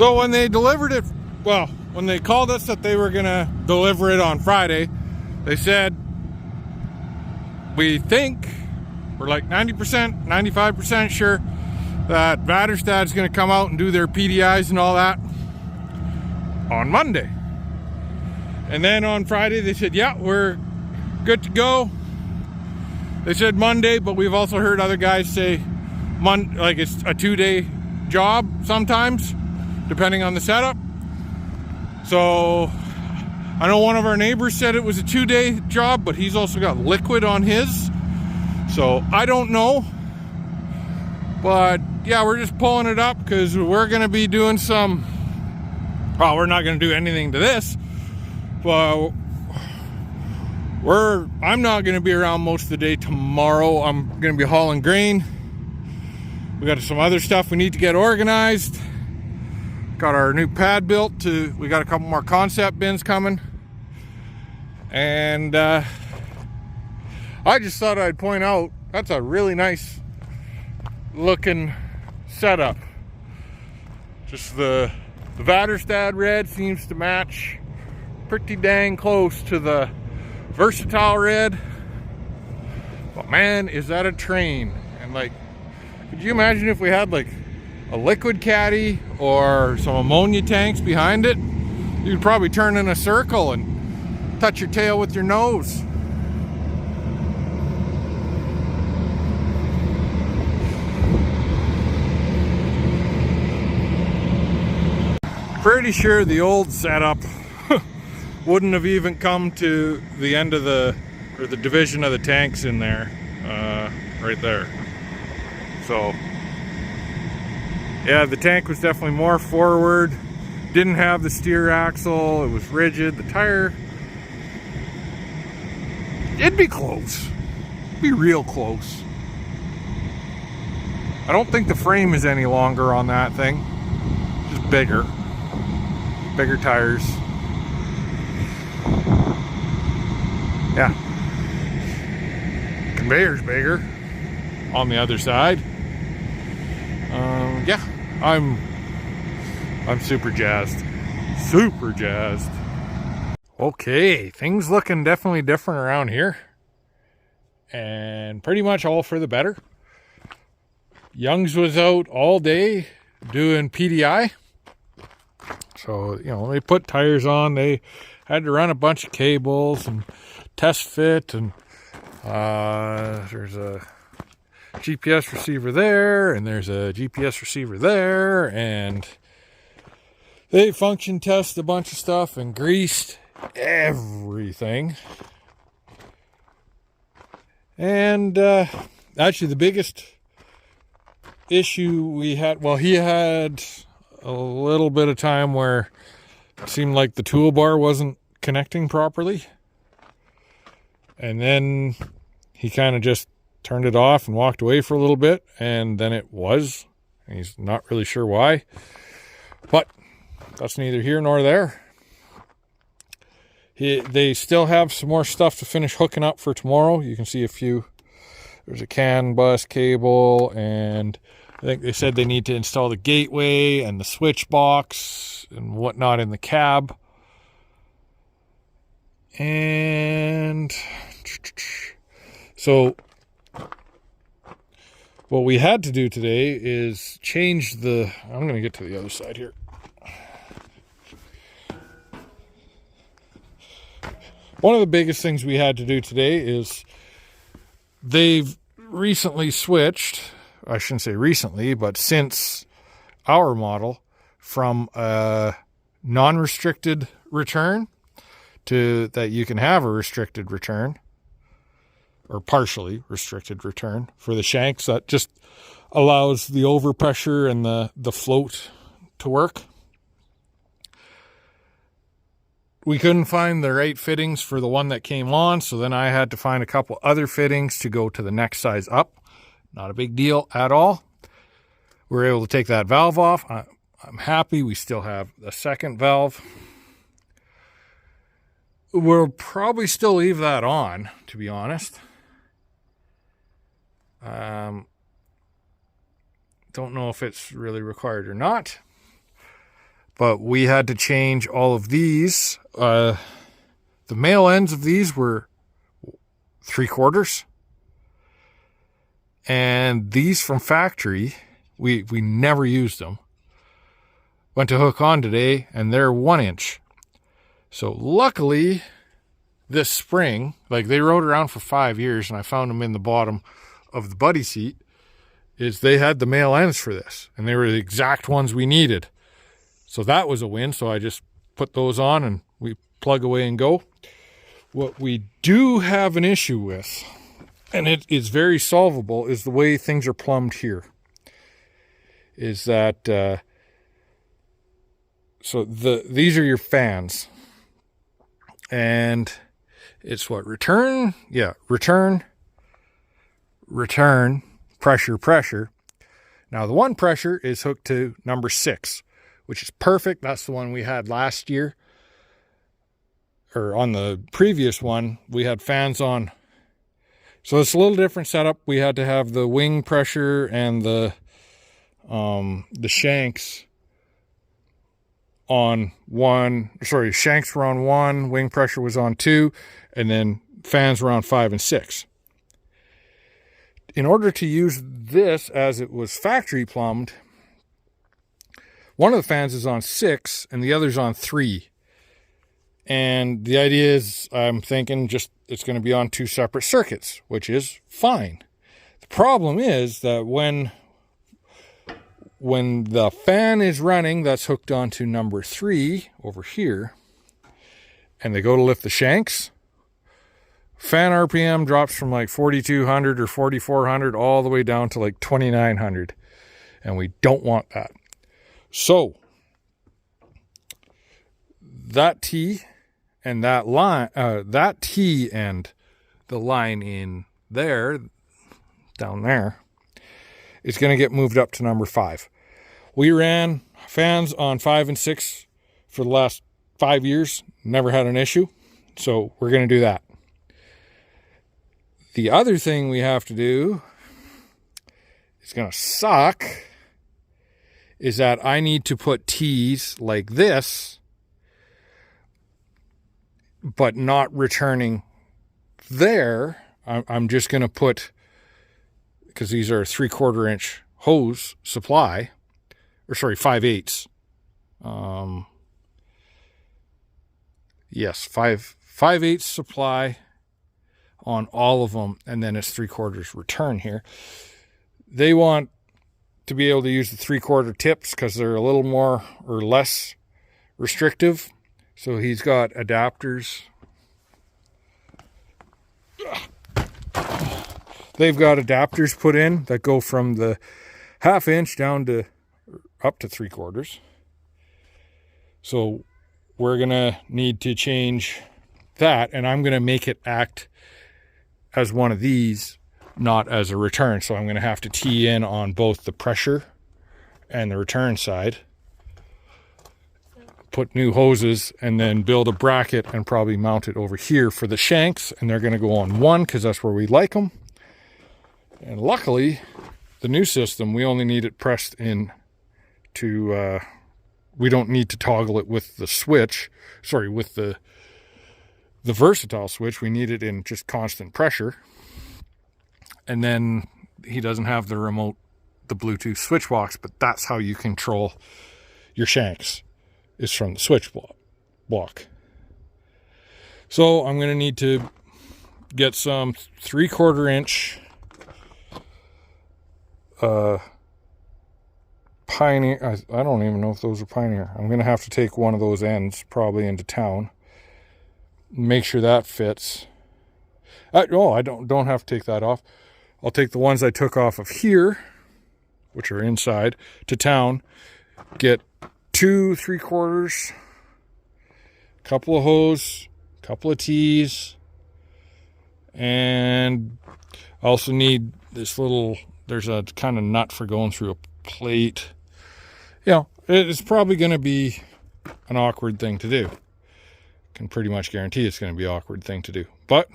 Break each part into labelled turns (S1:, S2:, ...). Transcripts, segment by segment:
S1: So when they delivered it, well, when they called us that they were gonna deliver it on Friday, they said, we think, we're like 90%, 95% sure that Vaderstad's gonna come out and do their PDIs and all that on Monday. And then on Friday they said, yeah, we're good to go. They said Monday, but we've also heard other guys say like it's a 2-day job sometimes, depending on the setup. So I know one of our neighbors said it was a 2-day job, but he's also got liquid on his. So I don't know. But yeah, we're just pulling it up because we're going to be doing some, well, we're not going to do anything to this, but I'm not going to be around most of the day tomorrow. I'm going to be hauling grain. We got some other stuff we need to get organized. Got our new pad built. We got a couple more concept bins coming. And I just thought I'd point out, that's a really nice looking setup. Just the Vaderstad red seems to match pretty dang close to the Versatile red. But man, is that a train. And like, could you imagine if we had like a liquid caddy or some ammonia tanks behind it? You'd probably turn in a circle and touch your tail with your nose. Pretty sure the old setup wouldn't have even come to the end of the division of the tanks in there, right there. So yeah, the tank was definitely more forward, didn't have the steer axle, it was rigid. The tire, it'd be close, it'd be real close. I don't think the frame is any longer on that thing, just bigger tires. Yeah, conveyor's bigger on the other side. Yeah, I'm super jazzed. Okay, things looking definitely different around here, and pretty much all for the better. Youngs was out all day doing PDI. So, you know, they put tires on, they had to run a bunch of cables and test fit, and there's a GPS receiver there, and there's a GPS receiver there, and they function tested a bunch of stuff and greased everything. And actually the biggest issue we had, well, he had a little bit of time where it seemed like the toolbar wasn't connecting properly, and then he kind of just turned it off and walked away for a little bit, and then it was, and he's not really sure why, but that's neither here nor there. They still have some more stuff to finish hooking up for tomorrow. You can see there's a CAN bus cable, and I think they said they need to install the gateway and the switch box and whatnot in the cab. And so what we had to do today is change I'm going to get to the other side here. One of the biggest things we had to do today is they've recently switched, I shouldn't say recently, but since our model, from a non-restricted return to that you can have a restricted return, or partially restricted return for the shanks. That just allows the overpressure and the float to work. We couldn't find the right fittings for the one that came on, so then I had to find a couple other fittings to go to the next size up. Not a big deal at all. We were able to take that valve off. I'm happy we still have a second valve. We'll probably still leave that on, to be honest. Don't know if it's really required or not. But we had to change all of these. The male ends of these were 3/4. And these from factory, we never used them. Went to hook on today, and they're 1 inch. So luckily, this spring, like they rode around for 5 years, and I found them in the bottom of the buddy seat, is they had the male ends for this, and they were the exact ones we needed. So that was a win. So I just put those on, and we plug away and go. What we do have an issue with, and it is very solvable, is the way things are plumbed here. Is that so these are your fans, and it's what, return, pressure. Now the one pressure is hooked to number 6, which is perfect. That's the one we had last year, or on the previous one we had fans on. So it's a little different setup. We had to have the wing pressure and the shanks on 1. Sorry, shanks were on 1, wing pressure was on 2, and then fans were on 5 and 6. In order to use this as it was factory plumbed, one of the fans is on 6 and the other's on 3. And the idea is, I'm thinking just it's going to be on 2 separate circuits, which is fine. The problem is that when the fan is running, that's hooked onto number 3 over here, and they go to lift the shanks, fan RPM drops from like 4,200 or 4,400 all the way down to like 2,900, and we don't want that. So that T and that line, that T and the line in there, down there, is going to get moved up to number 5. We ran fans on 5 and 6 for the last 5 years, never had an issue, so we're going to do that. The other thing we have to do, it's going to suck, is that I need to put T's like this, but not returning there. I'm just going to put, because these are 3/4 inch hose supply, or sorry, 5/8. Yes, 5/8 supply on all of them, and then it's 3/4 return here. They want to be able to use the 3/4 tips because they're a little more or less restrictive. So he's got adapters. They've got adapters put in that go from the 1/2 inch down to up to 3/4. So we're going to need to change that, and I'm going to make it act as one of these, not as a return. So I'm going to have to tee in on both the pressure and the return side, put new hoses, and then build a bracket and probably mount it over here for the shanks, and they're going to go on 1 because that's where we like them. And luckily, the new system, we only need it pressed in to, we don't need to toggle it with the switch, sorry, with the versatile switch. We need it in just constant pressure. And then he doesn't have the remote, the Bluetooth switch box, but that's how you control your shanks, is from the switch block. So I'm going to need to get some 3/4 inch Pioneer. I don't even know if those are Pioneer. I'm going to have to take one of those ends probably into town, make sure that fits. I don't have to take that off. I'll take the ones I took off of here, which are inside, to town, get 2 3/4, couple of hose, couple of T's, and I also need this little, there's a kind of nut for going through a plate. You know, it's probably going to be an awkward thing to do. Can pretty much guarantee it's going to be an awkward thing to do. But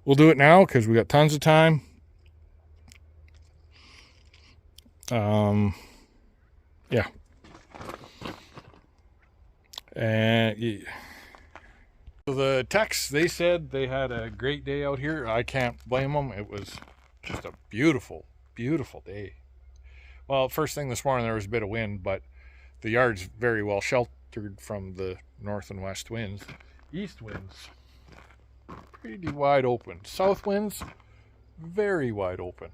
S1: we'll do it now because we got tons of time. Yeah. And so the techs, they said they had a great day out here. I can't blame them. It was just a beautiful, beautiful day. Well, first thing this morning there was a bit of wind, but the yard's very well sheltered from the north and west winds. East winds, pretty wide open. South winds, very wide open.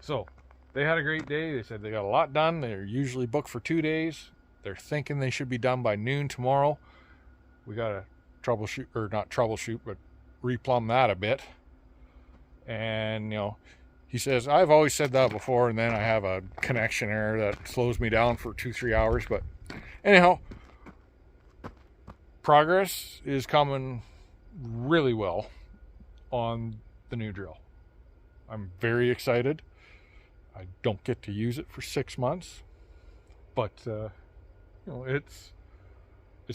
S1: So they had a great day. They said they got a lot done. They're usually booked for 2 days. They're thinking they should be done by noon tomorrow. We got to troubleshoot, or not troubleshoot, but replumb that a bit. And, you know, he says, I've always said that before, and then I have a connection error that slows me down for 2-3 hours. But anyhow, progress is coming really well on the new drill. I'm very excited. I don't get to use it for 6 months, but you know, it's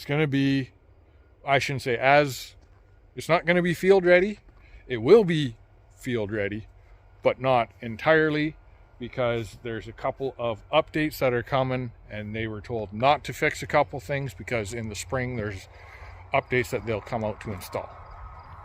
S1: going to be, I shouldn't say it's not going to be field ready. It will be field ready, but not entirely, because there's a couple of updates that are coming, and they were told not to fix a couple things because in the spring there's updates that they'll come out to install.